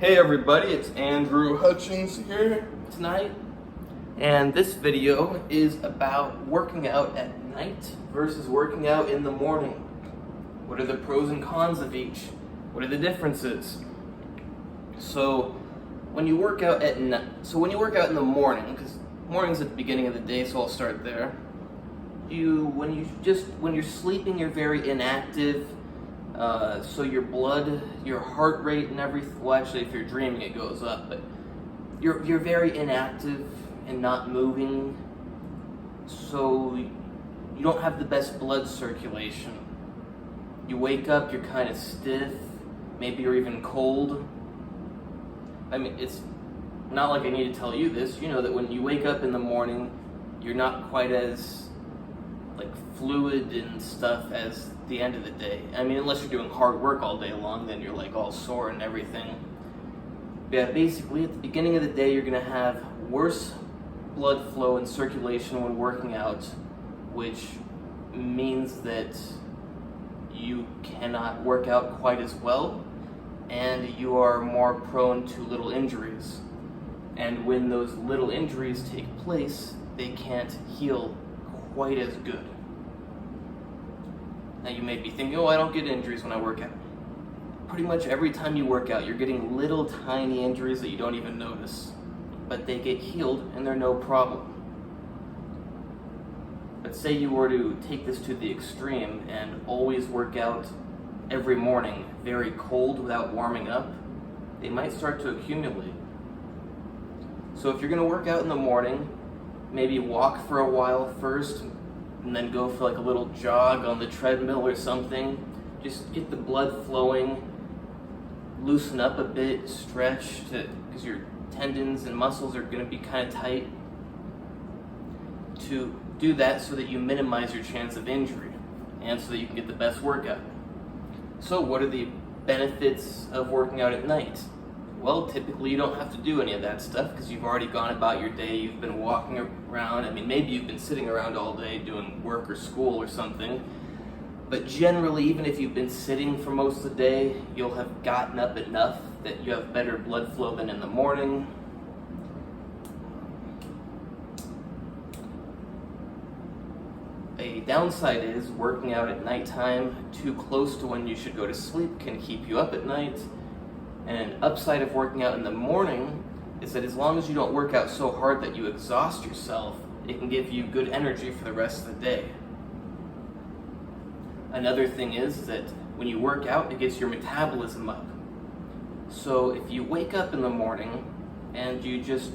Hey everybody, it's Andrew Hutchins here tonight, and this video is about working out at night versus working out in the morning. What are the pros and cons of each? What are the differences? So when you work out in the morning, because morning's at the beginning of the day, so I'll start there. When you're sleeping, you're very inactive. So your blood, your heart rate and everything, well actually if you're dreaming it goes up, but you're very inactive and not moving, so you don't have the best blood circulation. You wake up, you're kind of stiff, maybe you're even cold. I mean, it's not like I need to tell you this, you know that when you wake up in the morning, you're not quite as fluid and stuff as the end of the day. I mean, unless you're doing hard work all day long, then you're all sore and everything. But yeah, basically at the beginning of the day, you're gonna have worse blood flow and circulation when working out, which means that you cannot work out quite as well, and you are more prone to little injuries. And when those little injuries take place, they can't heal quite as good. Now you may be thinking, oh, I don't get injuries when I work out. Pretty much every time you work out, you're getting little tiny injuries that you don't even notice. But they get healed and they're no problem. But say you were to take this to the extreme and always work out every morning very cold without warming up, they might start to accumulate. So if you're gonna work out in the morning, maybe walk for a while first, and then go for a little jog on the treadmill or something. Just get the blood flowing, loosen up a bit, stretch, because your tendons and muscles are going to be kind of tight. To do that so that you minimize your chance of injury and so that you can get the best workout. So what are the benefits of working out at night? Well, typically you don't have to do any of that stuff because you've already gone about your day, you've been walking around. I mean, maybe you've been sitting around all day doing work or school or something, but generally, even if you've been sitting for most of the day, you'll have gotten up enough that you have better blood flow than in the morning. A downside is working out at nighttime too close to when you should go to sleep can keep you up at night. And an upside of working out in the morning is that as long as you don't work out so hard that you exhaust yourself, it can give you good energy for the rest of the day. Another thing is that when you work out, it gets your metabolism up. So if you wake up in the morning and you just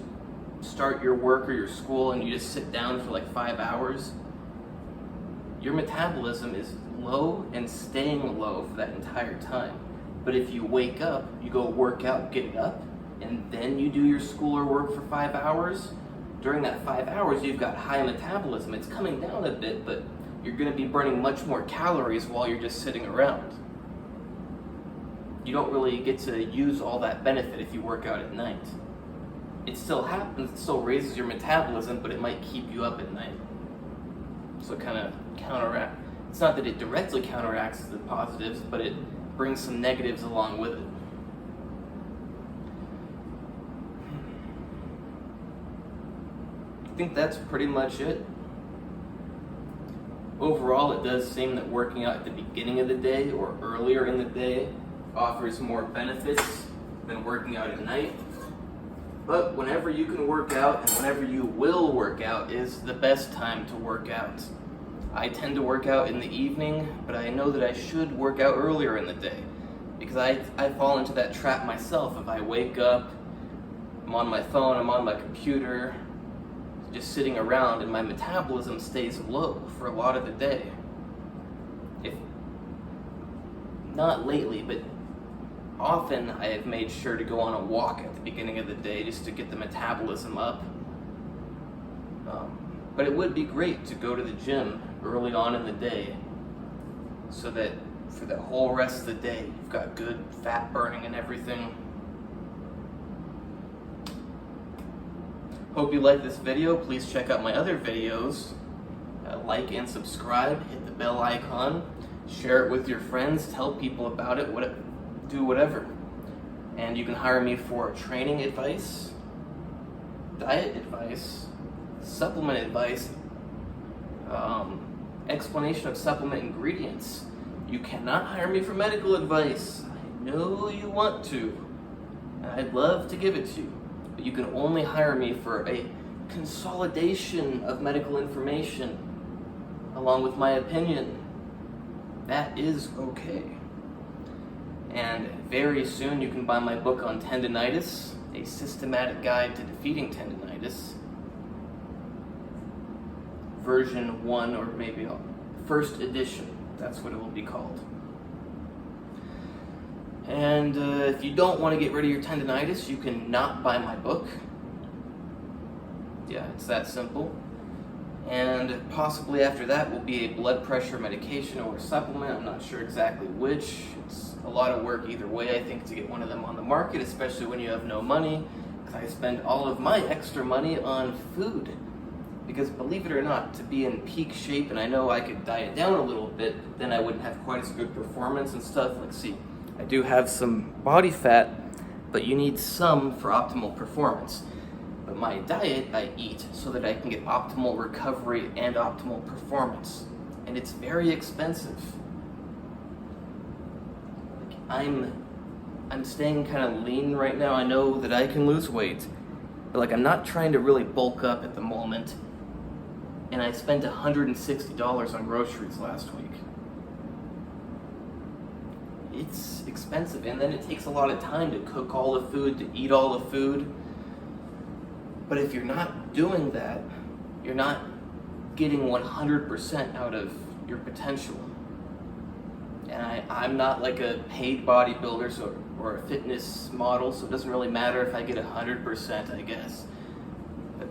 start your work or your school and you just sit down for 5 hours, your metabolism is low and staying low for that entire time. But if you wake up, you go work out, get up, and then you do your school or work for 5 hours, during that 5 hours you've got high metabolism. It's coming down a bit, but you're going to be burning much more calories while you're just sitting around. You don't really get to use all that benefit if you work out at night. It still happens, it still raises your metabolism, but it might keep you up at night. So it kind of counteract. It's not that it directly counteracts the positives, but it brings some negatives along with it. I think that's pretty much it. Overall, it does seem that working out at the beginning of the day or earlier in the day offers more benefits than working out at night. But whenever you can work out and whenever you will work out is the best time to work out. I tend to work out in the evening, but I know that I should work out earlier in the day because I fall into that trap myself. If I wake up, I'm on my phone, I'm on my computer, just sitting around, and my metabolism stays low for a lot of the day. If not lately, but often I have made sure to go on a walk at the beginning of the day just to get the metabolism up. But it would be great to go to the gym early on in the day so that for the whole rest of the day you've got good fat burning and everything. Hope you like this video. Please check out my other videos. Like and subscribe, hit the bell icon, share it with your friends, tell people about it, do whatever. And you can hire me for training advice, diet advice, supplement advice, explanation of supplement ingredients. You cannot hire me for medical advice. I know you want to, and I'd love to give it to you, but you can only hire me for a consolidation of medical information along with my opinion. That is okay. And very soon you can buy my book on tendinitis, A Systematic Guide to Defeating Tendinitis. Version 1, or maybe first edition, that's what it will be called. And if you don't want to get rid of your tendinitis, you can not buy my book. Yeah, it's that simple. And possibly after that will be a blood pressure medication or supplement. I'm not sure exactly which. It's a lot of work either way, I think, to get one of them on the market, especially when you have no money. Because I spend all of my extra money on food. Because believe it or not, to be in peak shape, and I know I could diet down a little bit, but then I wouldn't have quite as good performance and stuff. Like, see, I do have some body fat, but you need some for optimal performance. But my diet, I eat so that I can get optimal recovery and optimal performance. And it's very expensive. Like, I'm staying kind of lean right now. I know that I can lose weight, but like, I'm not trying to really bulk up at the moment. And I spent $160 on groceries last week. It's expensive, and then it takes a lot of time to cook all the food, to eat all the food. But if you're not doing that, you're not getting 100% out of your potential. And I'm not like a paid bodybuilder or a fitness model, so it doesn't really matter if I get 100%, I guess. But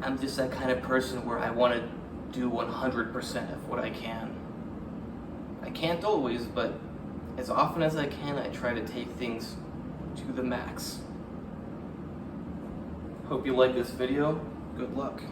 I'm just that kind of person where I want to do 100% of what I can. I can't always, but as often as I can, I try to take things to the max. Hope you like this video. Good luck.